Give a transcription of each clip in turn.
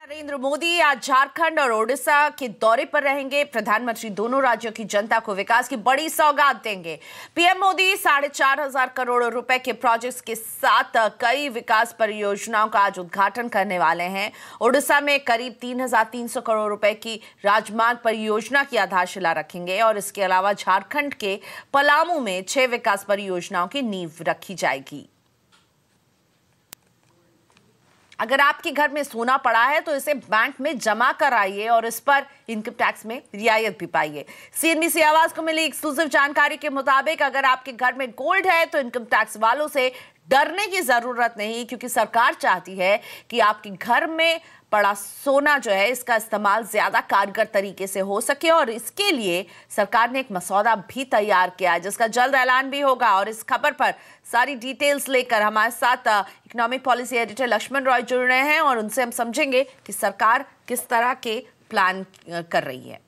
नरेंद्र मोदी आज झारखंड और ओडिशा के दौरे पर रहेंगे। प्रधानमंत्री दोनों राज्यों की जनता को विकास की बड़ी सौगात देंगे। पीएम मोदी 4,500 करोड़ रुपए के प्रोजेक्ट्स के साथ कई विकास परियोजनाओं का आज उद्घाटन करने वाले हैं। ओडिशा में करीब 3,300 करोड़ रुपए की राजमार्ग परियोजना की आधारशिला रखेंगे और इसके अलावा झारखंड के पलामू में 6 विकास परियोजनाओं की नींव रखी जाएगी। अगर आपके घर में सोना पड़ा है तो इसे बैंक में जमा कराइए और इस पर इनकम टैक्स में रियायत भी पाइए। सीएनबीसी आवाज को मिली एक्सक्लूसिव जानकारी के मुताबिक अगर आपके घर में गोल्ड है तो इनकम टैक्स वालों से डरने की जरूरत नहीं, क्योंकि सरकार चाहती है कि आपके घर में पड़ा सोना जो है इसका इस्तेमाल ज्यादा कारगर तरीके से हो सके और इसके लिए सरकार ने एक मसौदा भी तैयार किया है जिसका जल्द ऐलान भी होगा। और इस खबर पर सारी डिटेल्स लेकर हमारे साथ economic policy editor Lakshman Roy जुड़ रहे हैं और उनसे हम समझेंगे कि सरकार किस तरह के प्लान कर रही है।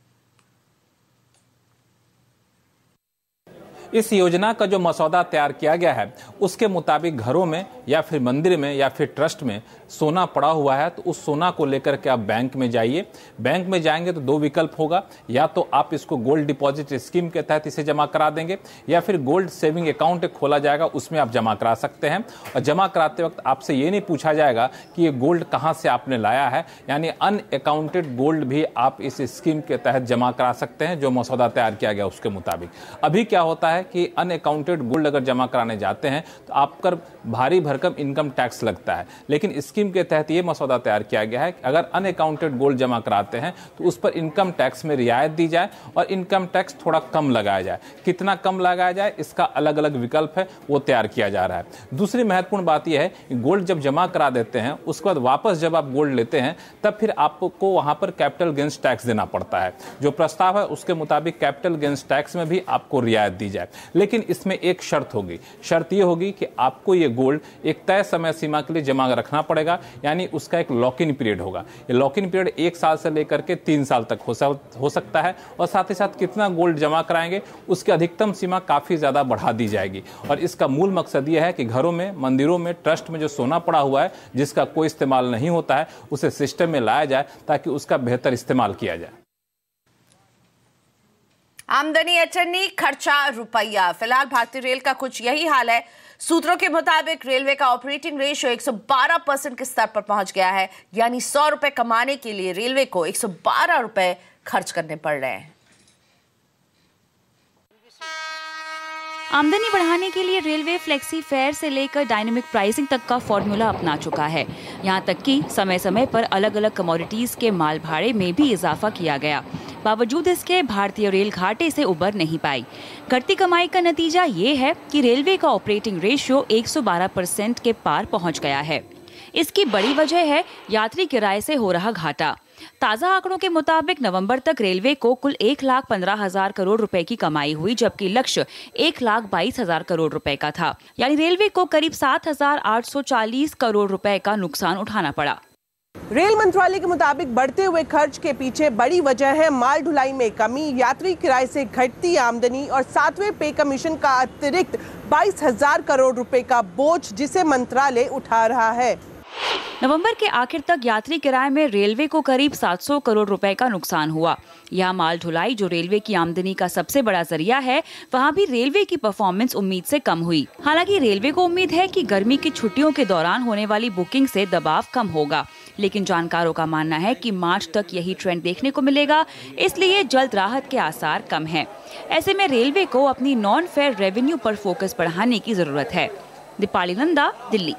इस योजना का जो मसौदा तैयार किया गया है उसके मुताबिक घरों में या फिर मंदिर में या फिर ट्रस्ट में सोना पड़ा हुआ है तो उस सोना को लेकर के आप बैंक में जाइए। बैंक में जाएंगे तो 2 विकल्प होगा, या तो आप इसको गोल्ड डिपॉजिट स्कीम के तहत इसे जमा करा देंगे या फिर गोल्ड सेविंग अकाउंट खोला जाएगा, उसमें आप जमा करा सकते हैं। और जमा कराते वक्त आपसे ये नहीं पूछा जाएगा कि ये गोल्ड कहाँ से आपने लाया है, यानी अनअकाउंटेड गोल्ड भी आप इस स्कीम के तहत जमा करा सकते हैं जो मसौदा तैयार किया गया उसके मुताबिक। अभी क्या होता है कि अनअकाउंटेड गोल्ड अगर जमा कराने जाते हैं तो आप पर भारी भरकम इनकम टैक्स लगता है, लेकिन स्कीम के तहत यह मसौदा तैयार किया गया है कि अगर अनअकाउंटेड गोल्ड जमा कराते हैं तो उस पर इनकम टैक्स में रियायत दी जाए और इनकम टैक्स थोड़ा कम लगाया जाए। कितना कम लगाया जाए इसका अलग अलग विकल्प है, वो तैयार किया जा रहा है। दूसरी महत्वपूर्ण बात यह है कि गोल्ड जब जमा करा देते हैं उसके बाद वापस जब आप गोल्ड लेते हैं तब फिर आपको वहां पर कैपिटल गेन्स टैक्स देना पड़ता है। जो प्रस्ताव है उसके मुताबिक कैपिटल गेन्स टैक्स में भी आपको रियायत दी जाए, लेकिन इसमें एक शर्त होगी। शर्त यह होगी कि आपको ये गोल्ड एक तय समय सीमा के लिए जमा रखना पड़ेगा, यानी उसका एक लॉक इन पीरियड होगा। ये लॉक इन पीरियड 1 साल से लेकर के 3 साल तक हो सकता है और साथ ही साथ कितना गोल्ड जमा कराएंगे उसकी अधिकतम सीमा काफी ज्यादा बढ़ा दी जाएगी। और इसका मूल मकसद यह है कि घरों में, मंदिरों में, ट्रस्ट में जो सोना पड़ा हुआ है जिसका कोई इस्तेमाल नहीं होता है उसे सिस्टम में लाया जाए ताकि उसका बेहतर इस्तेमाल किया जाए। आमदनी अठन्नी, खर्चा रुपया। फिलहाल भारतीय रेल का कुछ यही हाल है। सूत्रों के मुताबिक रेलवे का ऑपरेटिंग रेशियो 112% के स्तर पर पहुंच गया है, यानी 100 रुपए कमाने के लिए रेलवे को 112 रुपए खर्च करने पड़ रहे हैं। आमदनी बढ़ाने के लिए रेलवे फ्लेक्सी फेयर से लेकर डायनेमिक प्राइसिंग तक का फॉर्मूला अपना चुका है। यहां तक कि समय समय पर अलग अलग कमोडिटीज के माल भाड़े में भी इजाफा किया गया। बावजूद इसके भारतीय रेल घाटे से उबर नहीं पाई। घटती कमाई का नतीजा ये है कि रेलवे का ऑपरेटिंग रेशियो 112% के पार पहुंच गया है। इसकी बड़ी वजह है यात्री किराए से हो रहा घाटा। ताज़ा आंकड़ों के मुताबिक नवंबर तक रेलवे को कुल 1,15,000 करोड़ रुपए की कमाई हुई, जबकि लक्ष्य 1,22,000 करोड़ रुपए का था। यानी रेलवे को करीब 7,840 करोड़ रुपए का नुकसान उठाना पड़ा। रेल मंत्रालय के मुताबिक बढ़ते हुए खर्च के पीछे बड़ी वजह है माल ढुलाई में कमी, यात्री किराए से घटती आमदनी और 7वें पे कमीशन का अतिरिक्त 22,000 करोड़ रुपए का बोझ जिसे मंत्रालय उठा रहा है। नवंबर के आखिर तक यात्री किराए में रेलवे को करीब 700 करोड़ रुपए का नुकसान हुआ। यह माल ढुलाई जो रेलवे की आमदनी का सबसे बड़ा जरिया है, वहां भी रेलवे की परफॉर्मेंस उम्मीद से कम हुई। हालांकि रेलवे को उम्मीद है कि गर्मी की छुट्टियों के दौरान होने वाली बुकिंग से दबाव कम होगा, लेकिन जानकारों का मानना है कि मार्च तक यही ट्रेंड देखने को मिलेगा, इसलिए जल्द राहत के आसार कम है। ऐसे में रेलवे को अपनी नॉन फेयर रेवेन्यू पर फोकस बढ़ाने की जरूरत है। दीपाली नंदा, दिल्ली।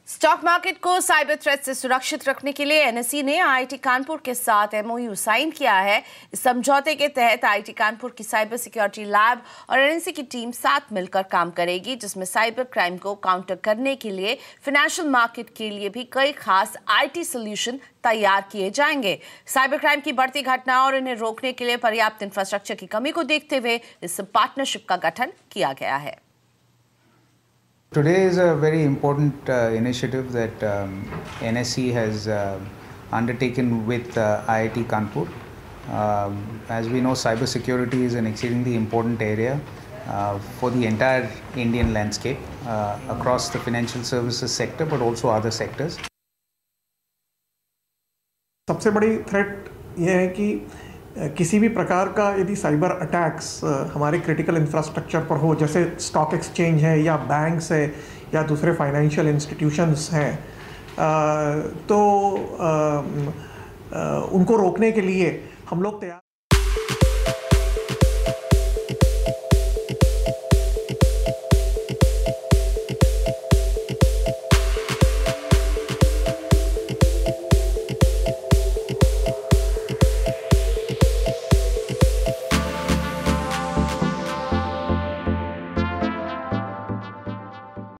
स्टॉक मार्केट को साइबर थ्रेट से सुरक्षित रखने के लिए एनएसई ने आईआईटी कानपुर के साथ एमओयू साइन किया है। इस समझौते के तहत आईआईटी कानपुर की साइबर सिक्योरिटी लैब और एनएसई की टीम साथ मिलकर काम करेगी, जिसमें साइबर क्राइम को काउंटर करने के लिए फाइनेंशियल मार्केट के लिए भी कई खास आईटी सॉल्यूशन तैयार किए जाएंगे। साइबर क्राइम की बढ़ती घटनाओं और इन्हें रोकने के लिए पर्याप्त इंफ्रास्ट्रक्चर की कमी को देखते हुए इस पार्टनरशिप का गठन किया गया है। Today is a very important initiative that NSE has undertaken with IIT Kanpur. As we know, cybersecurity is an exceedingly important area for the entire Indian landscape across the financial services sector, but also other sectors. सबसे बड़ी threat ये है कि किसी भी प्रकार का यदि साइबर अटैक्स हमारे क्रिटिकल इंफ्रास्ट्रक्चर पर हो, जैसे स्टॉक एक्सचेंज है या बैंक्स है या दूसरे फाइनेंशियल इंस्टीट्यूशंस हैं, तो उनको रोकने के लिए हम लोग तैयार